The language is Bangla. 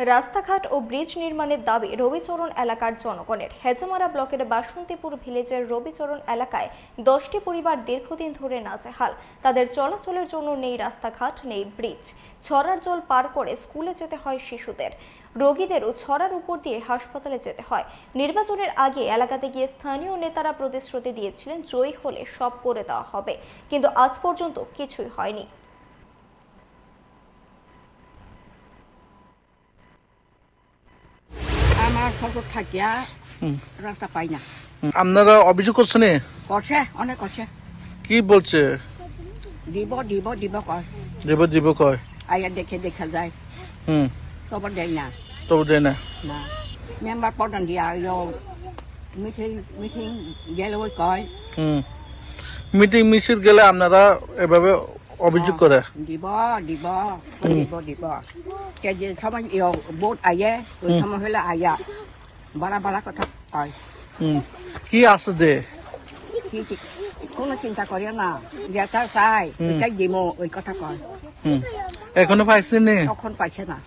রাস্তাঘাট ও ব্রিজ নির্মাণের দাবি রবিচরণ এলাকার জনগণের। হেজামারা ব্লকের বাসন্তীপুর ভিলেজের রবিচরণ এলাকায় 10টি পরিবার দীর্ঘদিন ধরে নাজেহাল। তাদের চলাচলের জন্য নেই রাস্তাঘাট, নেই ব্রিজ। ছড়ার জল পার করে স্কুলে যেতে হয় শিশুদের, রোগীদেরও ছড়ার উপর দিয়ে হাসপাতালে যেতে হয়। নির্বাচনের আগে এলাকাতে গিয়ে স্থানীয় নেতারা প্রতিশ্রুতি দিয়েছিলেন জয়ী হলে সব করে দেওয়া হবে, কিন্তু আজ পর্যন্ত কিছুই হয়নি। আমার সরকার থাকিয়া রাস্তা পাই না। আপনারা অভিযোগ করছেন? করছে, অনেক করছে। কি বলছে? দিব দিব দিব কয়, দিব দিব কয়, আয়া দেখে দেখা যায়। তবে দেয় না, তবে দেয় না। না মেম্বার প্রধান দিয়া মিটিং মিটিং গেলে ওই কয় মিটিং মিছিল গেলে আপনারা এভাবে অভিযোগ করে? দিব দিব দিব দিব যে সময় ভোট আয়ে ওই সময় হলে আয়া বাড়া বাড়া কথা কয়। কি আছে দে কোনো চিন্তা করে না, যেটা চাই ওইটাই দিব, ওই কথা কয়। এখনো পাইছেন? তখন পাইছে না।